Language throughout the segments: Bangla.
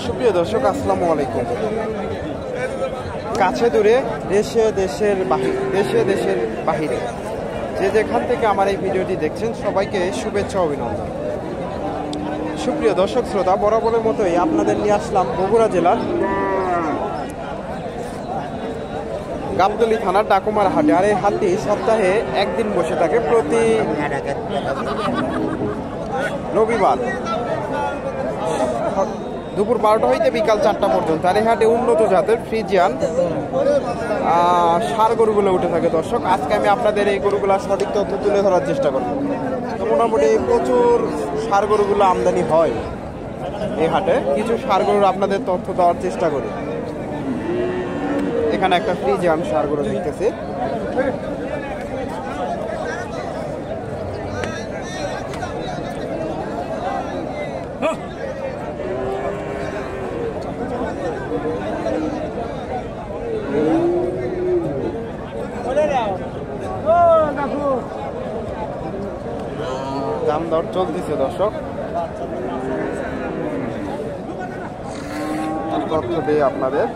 সুপ্রিয় দর্শক, আসসালামু আলাইকুম। কাছে দূরে, দেশে দেশের বাহিরে যে যেখান থেকে আমার এই ভিডিওটি দেখছেন সবাইকে শুভেচ্ছা অভিনন্দন। সুপ্রিয় দর্শক শ্রোতা, বরাবরের মতোই আপনাদের নিয়ে আসলাম বগুড়া জেলার গাবতলী থানার ডাকুমার হাটে। আর এই হাটটি সপ্তাহে একদিন বসে থাকে, প্রতি রবিবার দুপুর 12টা হইতে বিকাল 4টা পর্যন্ত। আর এই হাটে উন্নত জাতের ফ্রিজিয়ান ষাঁড় গরুগুলো উঠে থাকে। দর্শক, আজকে আমি আপনাদের এই গরুগুলো সঠিক তথ্য তুলে ধরার চেষ্টা করব। তো মোটামুটি প্রচুর ষাঁড় গরুগুলো আমদানি হয় এই হাটে। কিছু ষাঁড় গরুর আপনাদের তথ্য দেওয়ার চেষ্টা করি। এখানে একটা ফ্রিজিয়ান ষাঁড় গরু দেখতেছি। দাম দর চলতেছে দর্শক, তথ্য দিই আপনাদের।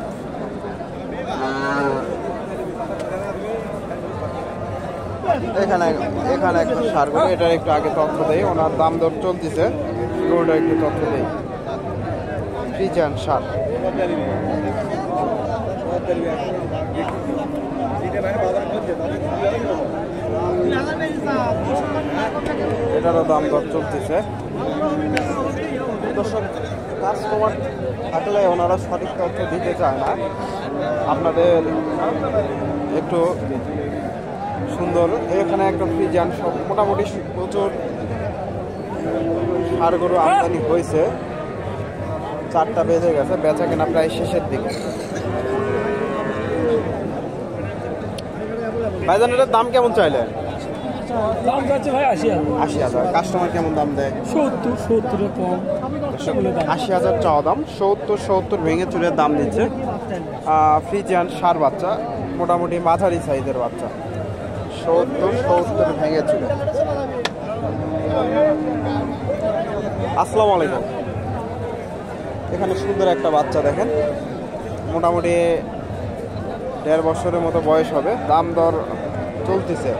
এখানে একটা ষাঁড় গরু, এটার একটু আগে তথ্য দেই, ওনার দাম দর চলতেছে, গরুটা একটু তথ্য দেই। ফ্রিজিয়ান ষাঁড়, এটারও দাম দর চলতেছে। দর্শক, কাস্টমার থাকলে ওনারা সঠিক তথ্য দিতে চায় না। আপনাদের একটু সুন্দর, এখানে একটা ফ্রিজিয়ান সব মোটামুটি প্রচুর ষাঁড় গরু আমদানি হয়েছে। 4টা বেজে গেছে, বেচা কেনা প্রায় শেষের দিকে। ভাইজান, এটার দাম কেমন চাইলে? দাম যাচ্ছে ভাই 80,000। কাস্টমার কেমন দাম দেয়? 70 কম। 80,000 চাওয়া দাম, 70 ভেঙে চুরের দাম দিচ্ছে। ফ্রিজিয়ান ষাঁড় বাচ্চা, মোটামুটি মাঝারি সাইজের বাচ্চা, 70 ভেঙে চুরে। আসসালামু আলাইকুম। এখানে সুন্দর একটা বাচ্চা দেখেন, মোটামুটি 1.5 বছরের মতো বয়স হবে। দাম দর চলতেছে।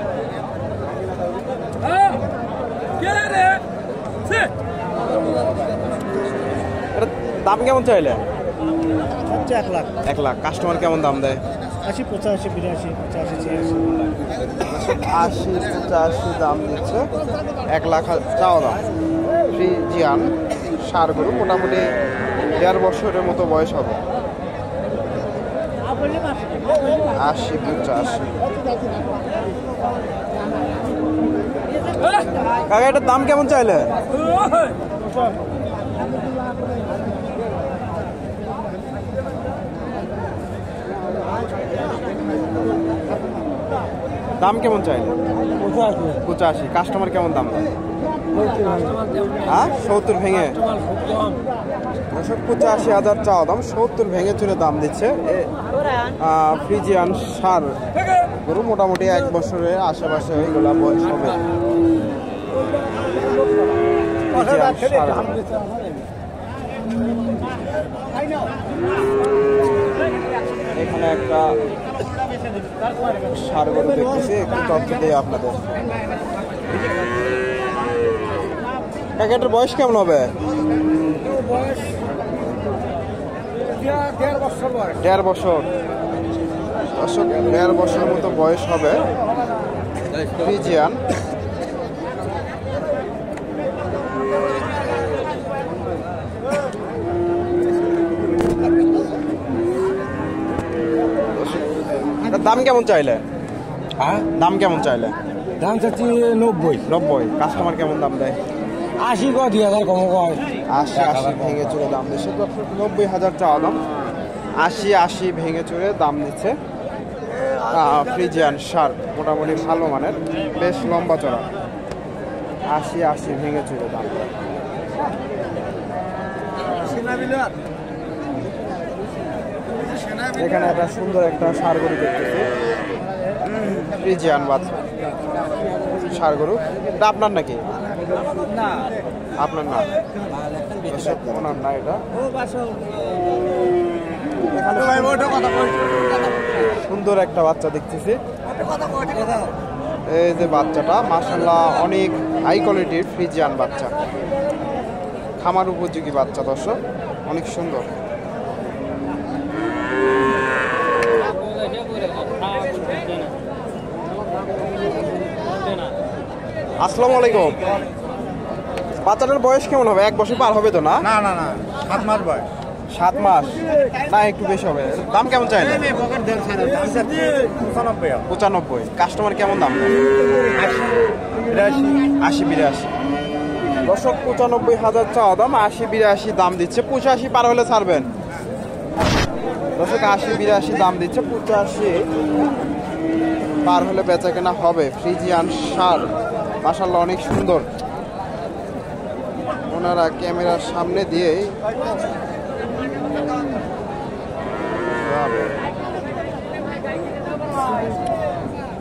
দাম কেমন চাইলে? 1 লাখ। কাস্টমার কেমন দাম দেয়? 80, 85, 82, 85, 85 দাম দিচ্ছে। 1 লাখ চাওয়া দাম। ফ্রিজিয়ান ষাঁড় গরু, মোটামুটি 1.5 বছরের মতো বয়স হবে। 80, 85। কাকা, এটার দাম কেমন চাইলে? দাম কেমন চাইলে? 85। কাস্টমার কেমন দাম দেয়? 70 ভেঙে। 85,000 চাওয়া দাম, 70 ভেঙে চুরে দাম দিচ্ছে। ফ্রিজিয়ান ষাঁড় গরু, মোটামুটি 1 বছরের আশেপাশে এইগুলা বয়স হবে। এখানে একটা ষাঁড় গরু দেখতেছি, একটু তথ্য দিই আপনাদের। এটার বয়স কেমন হবে? 1.5 বছর। 1.5 বছরের মতো বয়স হবে। ফ্রিজিয়ান দাম কেমন চাইলে? দাম কেমন চাইলে? দাম চাচ্ছি 90। কাস্টমার কেমন দাম দেয়? 80 কয়, 2,000 কম কয়। 80 ভেঙে চুরে দাম দিচ্ছে। 90,000 চাওয়া দাম, 80 ভেঙে চুরে দাম দিচ্ছে। ফ্রিজিয়ান ষাঁড়, মোটামুটি ভালো মানের, বেশ লম্বা চড়া। 80 ভেঙে চুরে দাম। এখানে একটা সুন্দর একটা ষাঁড় গরু দেখতেছি, ফ্রিজিয়ান বাচ্চা, ষাঁড় গরু। এটা আপনার নাকি? আপনার না, দর্শক ওনার না এটা। সুন্দর একটা বাচ্চা দেখতেছি। এই যে বাচ্চাটা মাশাআল্লাহ অনেক হাই কোয়ালিটির ফ্রিজিয়ান বাচ্চা, খামার উপযোগী বাচ্চা দর্শক, অনেক সুন্দর। আসসালামু আলাইকুম। বাচ্চাটার বয়স কেমন হবে? 1 বছর পার হবে তো না? না না না, 7 মাস বয়স। 7 মাস না, একটু বেশি হবে। দাম কেমন চাই? 95। কাস্টমার কেমন দাম? 80-82। দর্শক 95,000 চাওয়া দাম, 80-82 দাম দিচ্ছে। 85 পার হলে ছাড়বেন দর্শক। 80-82 দাম দিচ্ছে, 85 পার হলে বেচা কেনা হবে। ফ্রিজিয়ান ষাঁড় মাশাআল্লাহ অনেক সুন্দর। ওনারা ক্যামেরার সামনে দিয়েই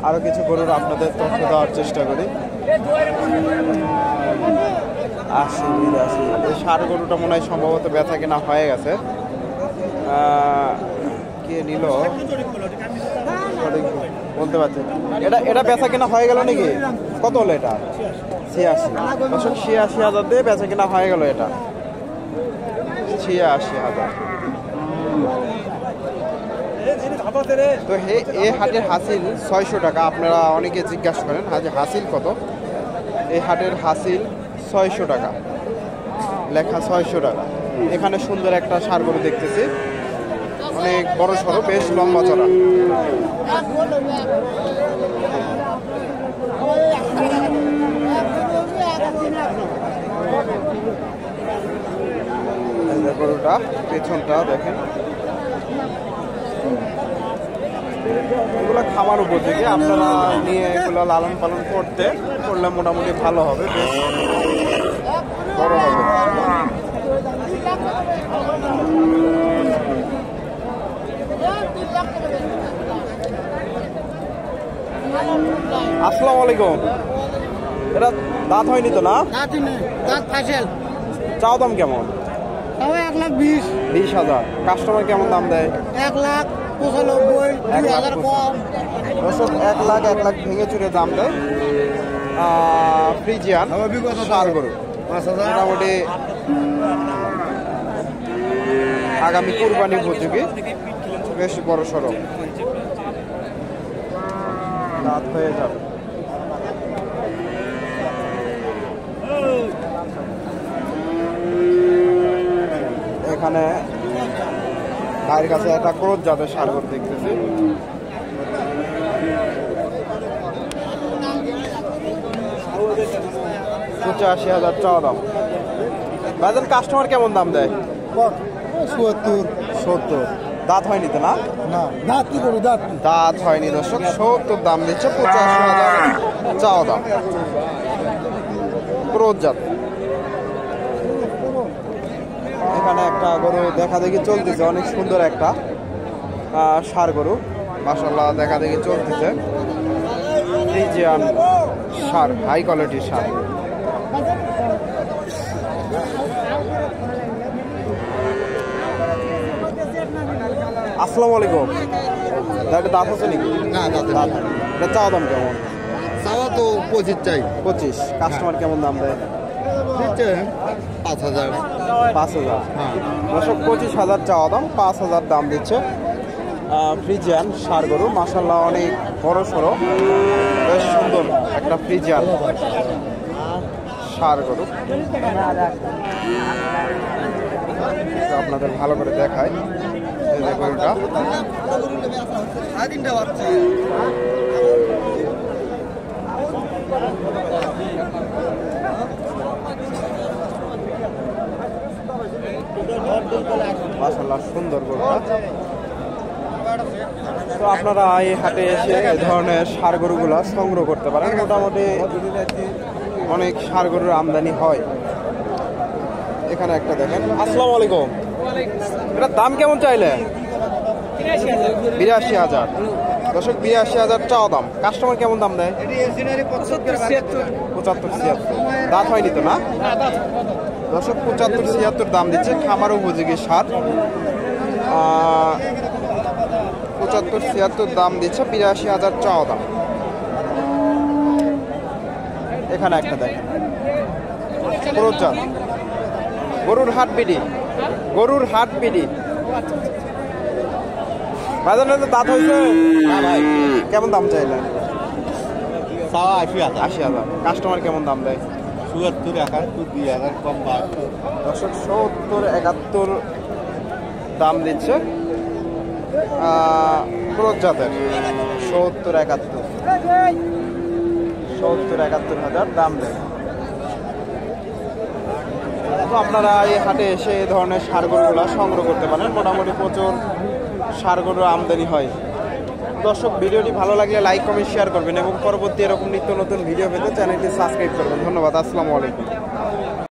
আরো কিছু গরুর আপনাদের তথ্য দেওয়ার চেষ্টা করি। 80-82 এই ষাঁড় গরুটা মনে হয় সম্ভবত বেচা কেনা হয়ে গেছে। কে নিল বলতে পারছি। এটা বেচা কেনা হয়ে গেল নাকি? কত হলো এটা? 86। 86,000 দিয়ে বেচা কেনা হয়ে গেল এটা। 86,000। তো এই হাটের হাসিল 600 টাকা। আপনারা অনেকে জিজ্ঞাসা করেন হাসিল কত? এই হাটের হাসিল 600 টাকা, লেখা 600 টাকা। এখানে সুন্দর একটা ষাঁড় গরু দেখতেছি, অনেক বড় সড়ো, বেশ লম্বা চড়া। গরুটা পেছনটা দেখেন, এগুলো খামার উপযোগী। আপনারা নিয়ে এগুলো লালন পালন করলে মোটামুটি ভালো হবে, বেশ বড় হবে। আসসালামু আলাইকুম। এটা দাঁত হয়নি তো না? চাও দাম কেমন? 1,20,000। কাস্টমার কেমন দাম দেয়? 1,95,000 কম। দর্শক 1 লাখ ভেঙে চুরে দাম দেয় ফ্রিজিয়ান ষাঁড় গরু। মোটামুটি আগামী কুরবানি উপযোগী, বেশ বড় সড়ো, দাঁত হয়ে যাবে। এখানে ভাইয়ের কাছে একটা ক্রোধ জাতের ষাঁড় গরু দেখতেছি। 85,000 চাওয়া দাম। বাজার কাস্টমার কেমন দাম দেয়? 70। দাঁত হয়নি তো না? দাঁত কি করবো? দাঁত হয়নি দর্শক, 70 দাম দিচ্ছে। 85,000 চাওয়া দাম। ক্রোধ জাত। এখানে একটা গরু দেখা দেখি চলতেছে, অনেক সুন্দর একটা ষাঁড় গরু মাশাআল্লাহ দেখা দেখি চলতেছে। ফ্রিজিয়ান ষাঁড়, হাই কোয়ালিটির ষাঁড়। আসসালামু আলাইকুম। এটা দাঁত হচ্ছে নাকি? না, দাঁত। এটা চাওয়া দাম কেমন? চাওয়া তো 25 চাই। 25। কাস্টমার কেমন দাম দেয়? 5,000। 5,000। দর্শক 25,000 চাওয়া দাম, 5,000 দাম দিচ্ছে। ফ্রিজিয়ান ষাঁড় গরু মাশাআল্লাহ অনেক বড় সড়ো, বেশ সুন্দর একটা ফ্রিজিয়ান ষাঁড় গরু। আপনাদের ভালো করে দেখায় এই যে গরুটা। মাশাআল্লাহ সুন্দর গরুটা। তো আপনারা এই হাটে এসে এই ধরনের ষাঁড় গরুগুলা সংগ্রহ করতে পারেন। মোটামুটি অনেক ষাঁড় গরুর আমদানি হয়। এখানে একটা দেখেন। আসসালামু আলাইকুম। এটার দাম কেমন চাইলে? 82,000। দর্শক 82,000 চাওয়া দাম। কাস্টমার কেমন দাম দেয়? 75-76 দাঁত হয়নি তো না? দর্শক 75-76 দাম দিচ্ছে। খামার উপযোগী সার 75-76 দাম দিচ্ছে। 82,000 চাওয়া দাম। এখানে একটা দেখেন প্রজাত গরুর হাট বিডি, গরুর হাট বিডি। বাজারে তো দাঁত হয়েছে কেমন দাম চাইলেন? 80,000। কাস্টমার কেমন দাম দেয়? 74-71 কম পায়। দর্শক 70-71 দাম দিচ্ছে প্রজাতের। 70-71 দাম দেয়। তো আপনারা এই হাটে এসে এই ধরনের ষাঁড় গরুগুলো সংগ্রহ করতে পারেন। মোটামুটি প্রচুর ষাঁড় গরুর আমদানি হয়। দর্শক ভিডিওটি ভালো লাগলে লাইক কমেন্ট শেয়ার করবেন এবং পরবর্তী এরকম নিত্য নতুন ভিডিও পেতে চ্যানেলটি সাবস্ক্রাইব করবেন। ধন্যবাদ। আসসালামু আলাইকুম।